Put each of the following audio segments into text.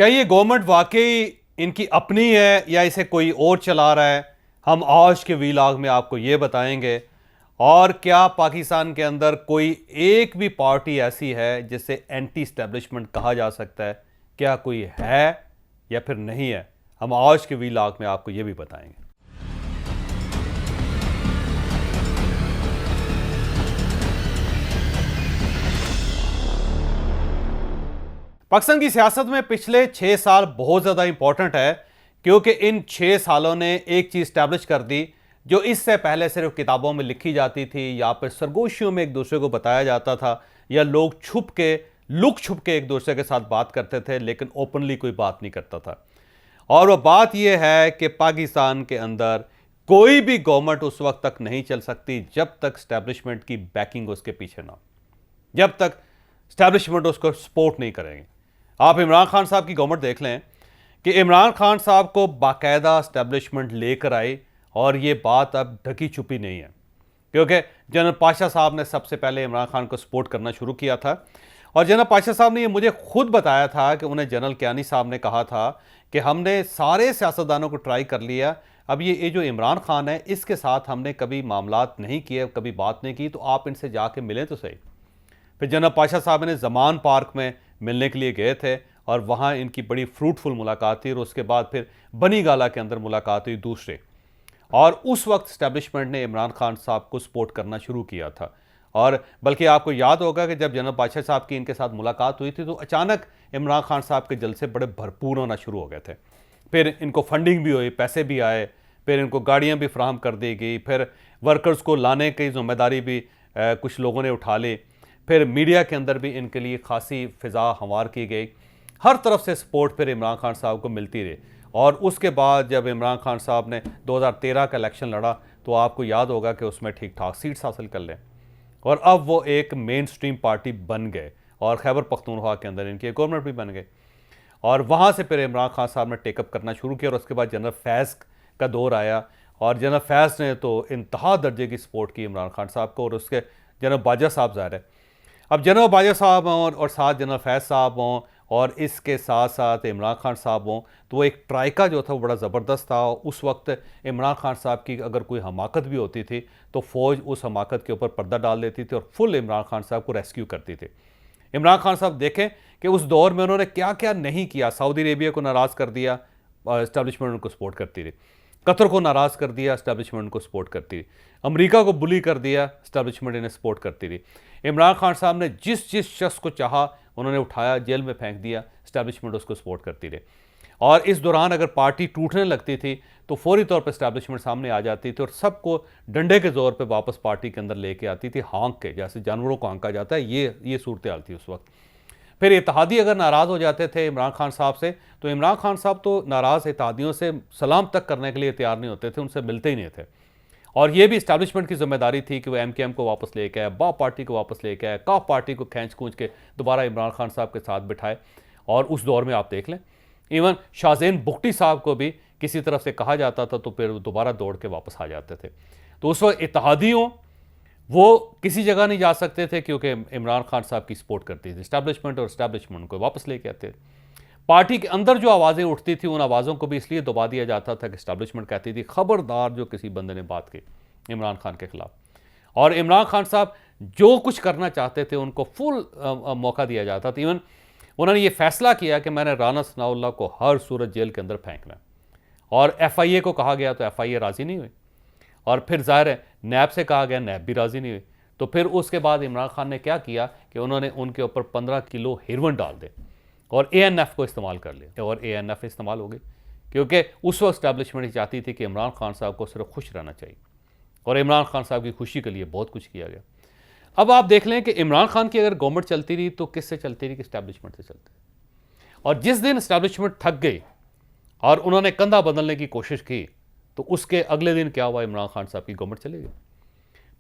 क्या ये गवर्नमेंट वाकई इनकी अपनी है या इसे कोई और चला रहा है? हम आज के वीलॉग में आपको ये बताएंगे। और क्या पाकिस्तान के अंदर कोई एक भी पार्टी ऐसी है जिसे एंटी एस्टेब्लिशमेंट कहा जा सकता है? क्या कोई है या फिर नहीं है? हम आज के वीलॉग में आपको ये भी बताएंगे। पाकिस्तान की सियासत में पिछले 6 साल बहुत ज़्यादा इंपॉर्टेंट है, क्योंकि इन 6 सालों ने एक चीज़ स्टैब्लिश कर दी जो इससे पहले सिर्फ किताबों में लिखी जाती थी या फिर सरगोशियों में एक दूसरे को बताया जाता था, या लोग लुक छुप के एक दूसरे के साथ बात करते थे, लेकिन ओपनली कोई बात नहीं करता था। और वह बात यह है कि पाकिस्तान के अंदर कोई भी गवर्नमेंट उस वक्त तक नहीं चल सकती जब तक स्टैब्लिशमेंट की बैकिंग उसके पीछे ना हो, जब तक स्टैब्लिशमेंट उसको सपोर्ट नहीं करेंगे। आप इमरान खान साहब की गवर्नमेंट देख लें कि इमरान खान साहब को बाकायदा स्टैब्लिशमेंट लेकर आई, और ये बात अब ढकी छुपी नहीं है, क्योंकि जनरल पाशा साहब ने सबसे पहले इमरान खान को सपोर्ट करना शुरू किया था। और जनरल पाशा साहब ने ये मुझे खुद बताया था कि उन्हें जनरल कियानी साहब ने कहा था कि हमने सारे सियासतदानों को ट्राई कर लिया, अब ये जो इमरान खान है इसके साथ हमने कभी मामलात नहीं किए, कभी बात नहीं की, तो आप इनसे जाके मिलें तो सही। फिर जनरल पाशा साहब ने ज़मान पार्क में मिलने के लिए गए थे और वहाँ इनकी बड़ी फ्रूटफुल मुलाकात थी, और उसके बाद फिर बनी गाला के अंदर मुलाकात हुई दूसरे। और उस वक्त स्टैब्लिशमेंट ने इमरान खान साहब को सपोर्ट करना शुरू किया था। और बल्कि आपको याद होगा कि जब जनरल पाशा साहब की इनके साथ मुलाकात हुई थी तो अचानक इमरान खान साहब के जलसे बड़े भरपूर होना शुरू हो गए थे। फिर इनको फंडिंग भी हुई, पैसे भी आए, फिर इनको गाड़ियाँ भी फ्राहम कर दी गई, फिर वर्कर्स को लाने की जिम्मेदारी भी कुछ लोगों ने उठा ली, फिर मीडिया के अंदर भी इनके लिए खासी फ़िज़ा हमवार की गई, हर तरफ से सपोर्ट फिर इमरान खान साहब को मिलती रही। और उसके बाद जब इमरान खान साहब ने 2013 का इलेक्शन लड़ा तो आपको याद होगा कि उसमें ठीक ठाक सीट्स हासिल कर लें, और अब वो एक मेन स्ट्रीम पार्टी बन गए, और खैबर पख्तूनख्वा के अंदर इनकी गवर्नमेंट भी बन गई। और वहाँ से फिर इमरान खान साहब ने टेकअप करना शुरू किया, और उसके बाद जनरल फैज़ का दौर आया, और जनरल फैज़ ने तो इंतहा दर्जे की सपोर्ट की इमरान खान साहब को, और उसके जनरल बाजा साहब ज़ाहिर है। अब जनरल बाजा साहब हों और साथ जनरल फैज़ साहब हों और इसके साथ साथ इमरान खान साहब हों, तो वो एक ट्राइका जो था वो बड़ा ज़बरदस्त था। उस वक्त इमरान खान साहब की अगर कोई हमाकत भी होती थी तो फ़ौज उस हमाकत के ऊपर पर्दा डाल देती थी और फुल इमरान खान साहब को रेस्क्यू करती थी। इमरान खान साहब देखें कि उस दौर में उन्होंने क्या क्या नहीं किया। सऊदी अरेबिया को नाराज़ कर दिया, इस्टेब्लिशमेंट उनको सपोर्ट करती रही। कतर को नाराज़ कर दिया, इस्टेब्लिशमेंट उनको सपोर्ट करती रही। अमेरिका को बुली कर दिया, इस्टेब्लिशमेंट इन्हें सपोर्ट करती रही। इमरान खान साहब ने जिस जिस शख्स को चाहा उन्होंने उठाया, जेल में फेंक दिया, इस्टेब्लिशमेंट उसको सपोर्ट करती रही। और इस दौरान अगर पार्टी टूटने लगती थी तो फौरी तौर पर इस्टेब्लिशमेंट सामने आ जाती थी और सबको डंडे के ज़ोर पे वापस पार्टी के अंदर लेके आती थी, हाँक के, जैसे जानवरों को हाँका जाता है। ये सूरत हाल थी उस वक्त। फिर इत्तेहादी अगर नाराज़ हो जाते थे इमरान खान साहब से, तो इमरान खान साहब तो नाराज़ इत्तेहादियों से सलाम तक करने के लिए तैयार नहीं होते थे, उनसे मिलते ही नहीं थे। और ये भी इस्टेब्लिशमेंट की जिम्मेदारी थी कि वो MKM को वापस लेके आए, बाप पार्टी को वापस लेके आए, काफ पार्टी को खींच खूंच के दोबारा इमरान खान साहब के साथ बिठाए। और उस दौर में आप देख लें, इवन शाहज़ैन बुख्ती साहब को भी किसी तरफ से कहा जाता था तो फिर दोबारा दौड़ के वापस आ जाते थे। तो उस वक्त इत्तेहादियों वो किसी जगह नहीं जा सकते थे, क्योंकि इमरान खान साहब की सपोर्ट करती थी इस्टेब्लिशमेंट, और इस्टेब्लिशमेंट को वापस लेके आते थे। पार्टी के अंदर जो आवाज़ें उठती थी उन आवाज़ों को भी इसलिए दबा दिया जाता था कि इस्टेब्लिशमेंट कहती थी खबरदार जो किसी बंदे ने बात की इमरान खान के खिलाफ। और इमरान खान साहब जो कुछ करना चाहते थे उनको फुल मौका दिया जाता था। इवन उन्होंने ये फैसला किया कि मैंने राना सनाउल्लाह को हर सूरत जेल के अंदर फेंकना, और FIA को कहा गया तो FIA राज़ी नहीं हुई, और फिर ज़ाहिर है नैब से कहा गया, नैब भी राज़ी नहीं हुई। तो फिर उसके बाद इमरान खान ने क्या किया कि उन्होंने उनके ऊपर 15 किलो हेरोइन डाल दे और ANF को इस्तेमाल कर लिया, और ANF इस्तेमाल हो गई, क्योंकि उस वक्त इस्टेब्लिशमेंट चाहती थी कि इमरान खान साहब को सिर्फ खुश रहना चाहिए, और इमरान खान साहब की खुशी के लिए बहुत कुछ किया गया। अब आप देख लें कि इमरान खान की अगर गवर्नमेंट चलती रही तो किससे चलती रही? कि इस्टेब्लिशमेंट से चलती रही। और जिस दिन इस्टेब्लिशमेंट थक गई और उन्होंने कंधा बदलने की कोशिश की तो उसके अगले दिन क्या हुआ? इमरान खान साहब की गवर्नमेंट चली गई।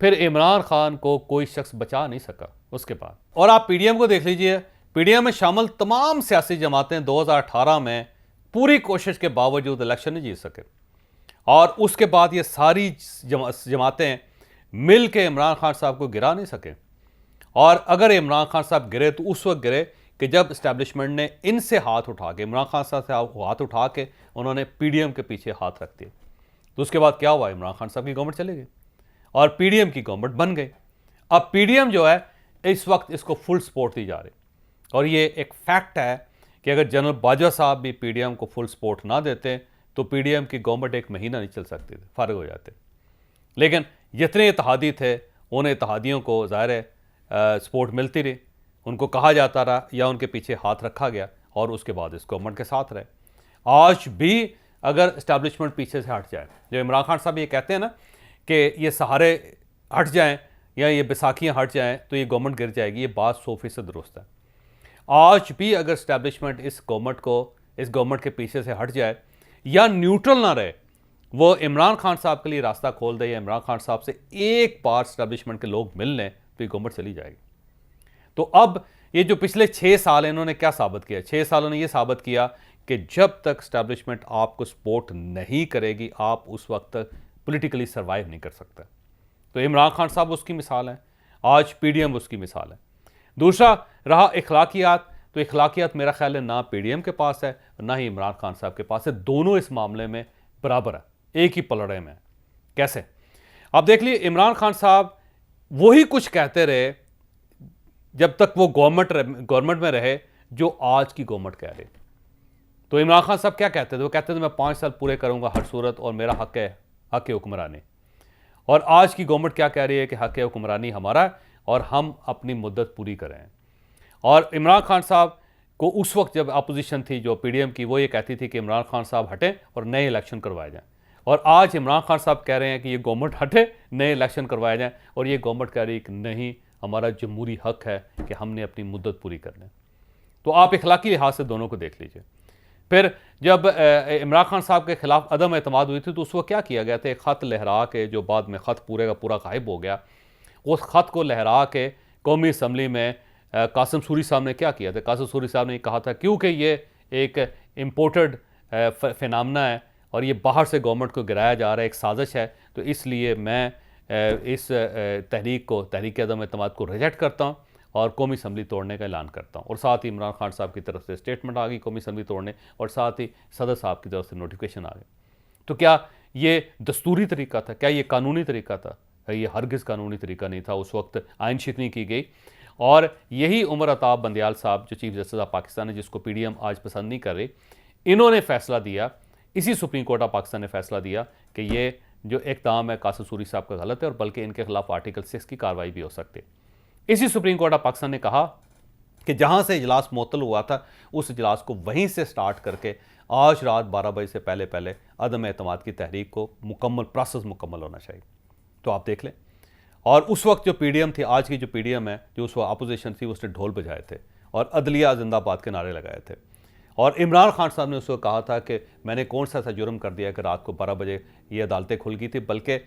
फिर इमरान खान को कोई शख्स बचा नहीं सका उसके बाद। और आप PDM को देख लीजिए, PDM में शामिल तमाम सियासी जमातें 2018 में पूरी कोशिश के बावजूद इलेक्शन नहीं जीत सके, और उसके बाद ये सारी जमातें मिल के इमरान खान साहब को गिरा नहीं सके। और अगर इमरान खान साहब गिरे तो उस वक्त गिरे कि जब इस्टेब्लिशमेंट ने इनसे हाथ उठा के, इमरान खान साहब से हाथ उठा के उन्होंने पीडीएम के पीछे हाथ रख दिए, तो उसके बाद क्या हुआ, इमरान खान साहब की गवर्नमेंट चली गई और पीडीएम की गवर्नमेंट बन गई। अब पीडीएम जो है इस वक्त इसको फुल सपोर्ट दी जा रही, और ये एक फैक्ट है कि अगर जनरल बाजवा साहब भी पीडीएम को फुल सपोर्ट ना देते तो पीडीएम की गवर्नमेंट एक महीना नहीं चल सकती थी, फारिग हो जाते। लेकिन जितने इत्तेहादी थे उन इत्तेहादियों को ज़ाहिर है सपोर्ट मिलती रही, उनको कहा जाता रहा या उनके पीछे हाथ रखा गया और उसके बाद इस गवर्नमेंट के साथ रहे। आज भी अगर इस्टेब्लिशमेंट पीछे से हट जाए, जो इमरान खान साहब ये कहते हैं ना कि ये सहारे हट जाएं या ये बैसाखियाँ हट जाएं तो ये गवर्नमेंट गिर जाएगी, ये बात 100% दुरुस्त है। आज भी अगर इस्टेब्लिशमेंट इस गवर्नमेंट के पीछे से हट जाए या न्यूट्रल ना रहे, वो इमरान खान साहब के लिए रास्ता खोल दे या इमरान खान साहब से एक बार इस्टेब्लिशमेंट के लोग मिल लें तो ये गवर्नमेंट चली जाएगी। तो अब ये जो पिछले 6 साल इन्होंने क्या साबित किया, 6 सालों ने ये साबित किया कि जब तक इस्टेब्लिशमेंट आपको सपोर्ट नहीं करेगी आप उस वक्त तक पॉलिटिकली सर्वाइव नहीं कर सकते। तो इमरान खान साहब उसकी मिसाल है, आज पीडीएम उसकी मिसाल है। दूसरा रहा इखलाकियात, तो इखलाकियात मेरा ख्याल है ना पीडीएम के पास है ना ही इमरान खान साहब के पास है, दोनों इस मामले में बराबर है, एक ही पलड़े में। कैसे? आप देख लिए इमरान खान साहब वही कुछ कहते रहे जब तक वो गवर्नमेंट में रहे जो आज की गवर्नमेंट कह रही। तो इमरान खान साहब क्या कहते थे, वो कहते थे मैं 5 साल पूरे करूंगा हर सूरत और मेरा हक है हुक्मरानी। और आज की गवर्नमेंट क्या कह रही है कि हक हुक्मरानी हमारा है और हम अपनी मुद्दत पूरी करें। और इमरान खान साहब को उस वक्त जब अपोजिशन थी जो पीडीएम की, वो ये कहती थी कि इमरान खान साहब हटें और नए इलेक्शन करवाए जाएं। और आज इमरान खान साहब कह रहे हैं कि ये गवर्नमेंट हटे, नए इलेक्शन करवाए जाएं, और ये गवर्नमेंट कह रही है कि नहीं, हमारा जमहूरी हक है कि हमने अपनी मुद्दत पूरी करनी। तो आप इखलाकी लिहाज से दोनों को देख लीजिए। फिर जब इमरान खान साहब के खिलाफ अदम एतमाद हुई थी तो उस वक्त क्या किया गया था, एक ख़त लहरा के, जो बाद में ख़त पूरे का पूरा गायब हो गया, उस ख़त को लहरा के कौमी असम्बली में कासिम सूरी साहब ने क्या किया था, कासिम सूरी साहब ने कहा था क्योंकि ये एक इम्पोर्टेड फिनामिना है और ये बाहर से गवर्नमेंट को गिराया जा रहा है, एक साजिश है, तो इसलिए मैं इस तहरीक अदम एतमाद को रिजेक्ट करता हूँ और कौमी असम्बली तोड़ने का ऐलान करता हूँ। और साथ ही इमरान खान साहब की तरफ से स्टेटमेंट आ गई कौमी असम्बली तोड़ने, और साथ ही सदर साहब की तरफ से नोटिफिकेशन आ गई। तो क्या ये दस्तूरी तरीका था, क्या ये कानूनी तरीका था? ये हरगिज़ कानूनी तरीका नहीं था। उस वक्त आइन शिकनी की गई और यही उमर अताब बंदियाल साहब जो चीफ जस्टिस ऑफ पाकिस्तान है, जिसको पीडीएम आज पसंद नहीं कर रही, इन्होंने फैसला दिया, इसी सुप्रीम कोर्ट ऑफ पाकिस्तान ने फैसला दिया कि ये जो इक़दाम है कासिम सूरी साहब का गलत है और बल्कि इनके खिलाफ आर्टिकल 6 की कार्रवाई भी हो सकती है। इसी सुप्रीम कोर्ट ऑफ पाकिस्तान ने कहा कि जहां से इजलास मुअत्तल हुआ था उस इजलास को वहीं से स्टार्ट करके आज रात 12 बजे से पहले पहले अदम एतमाद की तहरीक को प्रोसेस मुकम्मल होना चाहिए। तो आप देख लें। और उस वक्त जो पीडीएम थी, आज की जो पीडीएम है, जो उस वक्त अपोजिशन थी, उसने ढोल बजाए थे और अदलिया जिंदाबाद के नारे लगाए थे। और इमरान खान साहब ने उसको कहा था कि मैंने कौन सा ऐसा जुर्म कर दिया कि रात को 12 बजे ये अदालतें खुल गई थी। बल्कि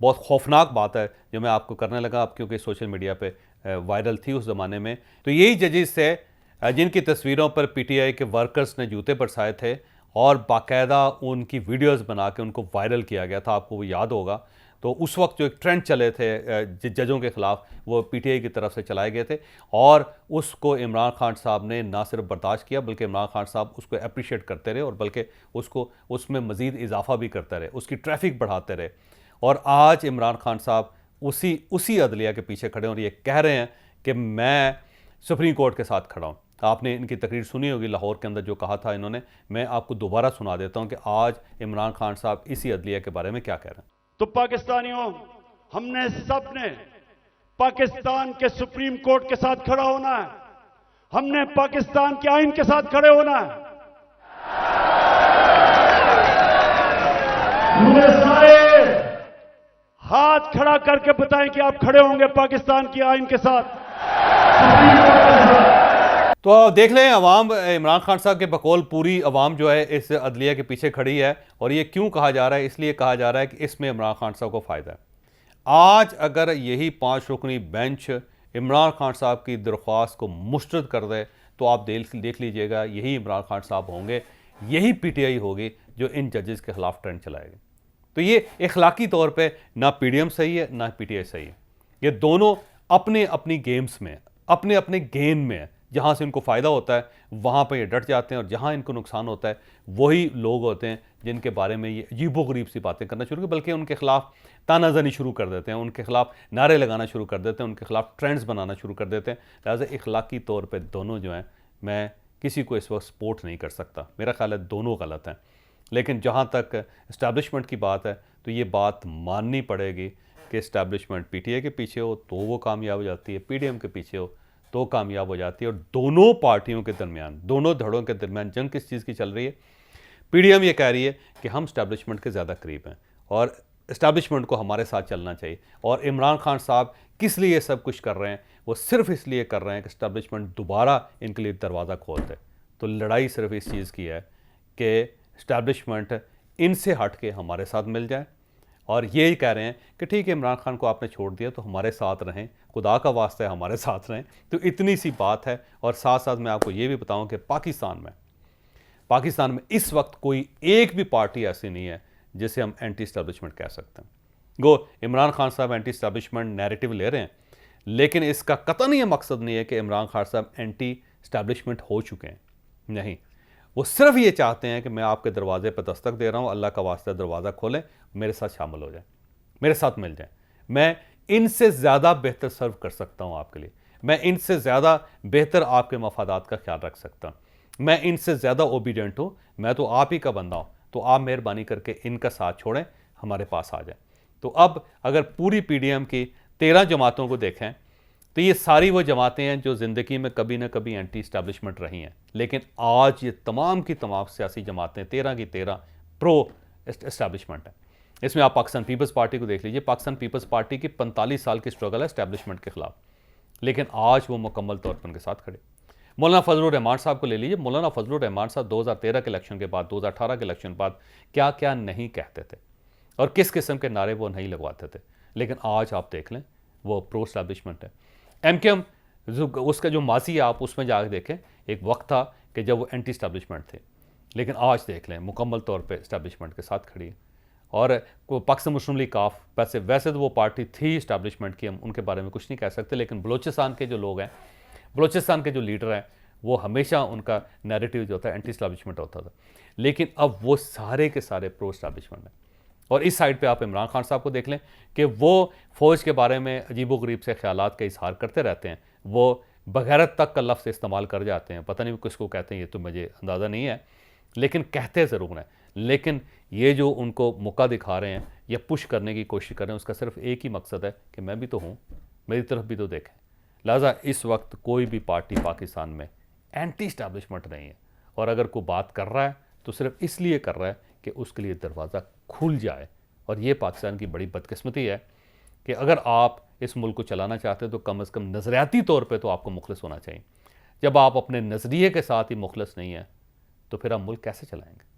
बहुत खौफनाक बात है जो मैं आपको करने लगा, अब क्योंकि सोशल मीडिया पे वायरल थी उस ज़माने में, तो यही जजेस से जिनकी तस्वीरों पर पीटीआई के वर्कर्स ने जूते बरसाए थे और बाकायदा उनकी वीडियोस बना के उनको वायरल किया गया था, आपको वो याद होगा। तो उस वक्त जो एक ट्रेंड चले थे जजों के ख़िलाफ़, वो पीटीआई की तरफ से चलाए गए थे और उसको इमरान खान साहब ने ना सिर्फ बर्दाश्त किया बल्कि इमरान खान साहब उसको अप्रिशिएट करते रहे और बल्कि उसको उसमें मज़ीद इजाफा भी करते रहे, उसकी ट्रैफिक बढ़ाते रहे। और आज इमरान खान साहब उसी अदलिया के पीछे खड़े और ये कह रहे हैं कि मैं सुप्रीम कोर्ट के साथ खड़ा हूँ। आपने इनकी तकरीर सुनी होगी लाहौर के अंदर जो कहा था इन्होंने, मैं आपको दोबारा सुना देता हूँ कि आज इमरान खान साहब इसी अदलिया के बारे में क्या कह रहे हैं। तो पाकिस्तानियों, हमने सब ने पाकिस्तान के सुप्रीम कोर्ट के साथ खड़ा होना है, हमने पाकिस्तान के आइन के साथ खड़े होना है। मुझे सारे हाथ खड़ा करके बताएं कि आप खड़े होंगे पाकिस्तान की आइन के साथ, सुप्रीम कोर्ट के साथ। तो आप देख लें, अवाम इमरान खान साहब के बकौल पूरी अवाम जो है इस अदलिया के पीछे खड़ी है। और ये क्यों कहा जा रहा है? इसलिए कहा जा रहा है कि इसमें इमरान खान साहब को फ़ायदा है। आज अगर यही 5 रुकनी बेंच इमरान खान साहब की दरख्वास्त को मुस्तरद कर दे तो आप देख लीजिएगा, यही इमरान खान साहब होंगे, यही पीटीआई होगी जो इन जजेस के खिलाफ ट्रेंड चलाएगी। तो ये इखलाकी तौर पे ना पीडीएम सही है ना पीटीआई सही है। ये दोनों अपने अपनी गेम्स में, अपने अपने गेम में है। जहाँ से इनको फ़ायदा होता है वहाँ पर ये डट जाते हैं, और जहाँ इनको नुकसान होता है वही लोग होते हैं जिनके बारे में ये अजीबोगरीब सी बातें करना शुरू कर, बल्कि उनके खिलाफ तानाज़नी शुरू कर देते हैं, उनके खिलाफ नारे लगाना शुरू कर देते हैं, उनके खिलाफ ट्रेंड्स बनाना शुरू कर देते हैं। लिहाजा इखलाकी तौर पर दोनों जो हैं, मैं किसी को इस वक्त सपोर्ट नहीं कर सकता। मेरा ख्याल है दोनों गलत हैं। लेकिन जहाँ तक इस्टेब्लिशमेंट की बात है तो ये बात माननी पड़ेगी कि इस्टेब्लिशमेंट पीटीआई के पीछे हो तो वो कामयाब हो जाती है, पीडीएम के पीछे हो तो कामयाब हो जाती है। और दोनों पार्टियों के दरमियान, दोनों धड़ों के दरमियान जंग किस चीज़ की चल रही है? पीडीएम ये कह रही है कि हम इस्टेब्लिशमेंट के ज़्यादा करीब हैं और इस्टेब्लिशमेंट को हमारे साथ चलना चाहिए। और इमरान खान साहब किस लिए ये सब कुछ कर रहे हैं? वो सिर्फ इसलिए कर रहे हैं कि इस्टेब्लिशमेंट दोबारा इनके लिए दरवाज़ा खोल दे। तो लड़ाई सिर्फ इस चीज़ की है कि इस्टेब्लिशमेंट इनसे हट के हमारे साथ मिल जाए, और ये ही कह रहे हैं कि ठीक है, इमरान खान को आपने छोड़ दिया तो हमारे साथ रहें, खुदा का वास्ता है हमारे साथ रहें। तो इतनी सी बात है। और साथ साथ मैं आपको ये भी बताऊं कि पाकिस्तान में इस वक्त कोई एक भी पार्टी ऐसी नहीं है जिसे हम एंटी इस्टेब्लिशमेंट कह सकते हैं। गो इमरान खान साहब एंटी इस्टेब्लिशमेंट नैरेटिव ले रहे हैं, लेकिन इसका कतई ये मकसद नहीं है कि इमरान खान साहब एंटी इस्टेब्लिशमेंट हो चुके हैं। नहीं, वो सिर्फ ये चाहते हैं कि मैं आपके दरवाजे पर दस्तक दे रहा हूँ, अल्लाह का वास्ता दरवाज़ा खोलें, मेरे साथ शामिल हो जाए, मेरे साथ मिल जाए। मैं इनसे ज़्यादा बेहतर सर्व कर सकता हूँ आपके लिए, मैं इनसे ज़्यादा बेहतर आपके मफादात का ख्याल रख सकता हूँ, मैं इनसे ज़्यादा ओबीडियंट हूँ, मैं तो आप ही का बंदा हूँ। तो आप मेहरबानी करके इनका साथ छोड़ें, हमारे पास आ जाए। तो अब अगर पूरी पीडीएम की 13 जमातों को देखें तो ये सारी वो जमातें हैं जो ज़िंदगी में कभी ना कभी एंटी इस्टेब्लिशमेंट रही हैं, लेकिन आज ये तमाम की तमाम सियासी जमातें 13 की 13 प्रो इस्टेब्लिशमेंट है। इसमें आप पाकिस्तान पीपल्स पार्टी को देख लीजिए। पाकिस्तान पीपल्स पार्टी की 45 साल की स्ट्रगल है इस्टेब्लिशमेंट के खिलाफ, लेकिन आज वो मुकम्मल तौर पर उनके साथ खड़े। मौलाना फजलुर रहमान साहब को ले लीजिए। मौलाना फजलुर रहमान साहब 2013 के इलेक्शन के बाद, 2018 के इलेक्शन के बाद क्या क्या नहीं कहते थे और किस किस्म के नारे वो नहीं लगवाते थे, लेकिन आज आप देख लें वो प्रो इस्टेब्लिशमेंट है। एमकेएम उसका जो माजी है आप उसमें जाकर देखें, एक वक्त था कि जब वो एंटी इस्टेब्लिशमेंट थे, लेकिन आज देख लें मुकम्मल तौर पे इस्टेब्लिशमेंट के साथ खड़ी है। और पाकिस्तान मुस्लिम लीग काफ वैसे तो वो पार्टी थी इस्टेब्लिशमेंट की, हम उनके बारे में कुछ नहीं कह सकते, लेकिन बलोचिस्तान के जो लोग हैं, बलोचिस्तान के जो लीडर हैं, वो हमेशा उनका नैरेटिव जो होता है एंटी इस्टेब्लिशमेंट होता था, लेकिन अब वो सारे के सारे प्रो इस्टेब्लिशमेंट हैं। और इस साइड पे आप इमरान खान साहब को देख लें कि वो फ़ौज के बारे में अजीबोगरीब से ख्यालात का इजहार करते रहते हैं। वो बगैरत तक का लफ्ज़ इस्तेमाल कर जाते हैं, पता नहीं किसको कहते हैं, ये तो मुझे अंदाज़ा नहीं है, लेकिन कहते ज़रूर हैं। लेकिन ये जो उनको मौका दिखा रहे हैं या पुश करने की कोशिश कर रहे हैं, उसका सिर्फ एक ही मकसद है कि मैं भी तो हूँ, मेरी तरफ भी तो देखें। लिहाजा इस वक्त कोई भी पार्टी पाकिस्तान में एंटी इस्टेब्लिशमेंट नहीं है, और अगर कोई बात कर रहा है तो सिर्फ इसलिए कर रहा है कि उसके लिए दरवाज़ा खुल जाए। और ये पाकिस्तान की बड़ी बदकिस्मती है कि अगर आप इस मुल्क को चलाना चाहते हैं तो कम से कम नज़रियाती तौर पे तो आपको मुखलिस होना चाहिए। जब आप अपने नज़रिए के साथ ही मुखलिस नहीं है तो फिर आप मुल्क कैसे चलाएंगे?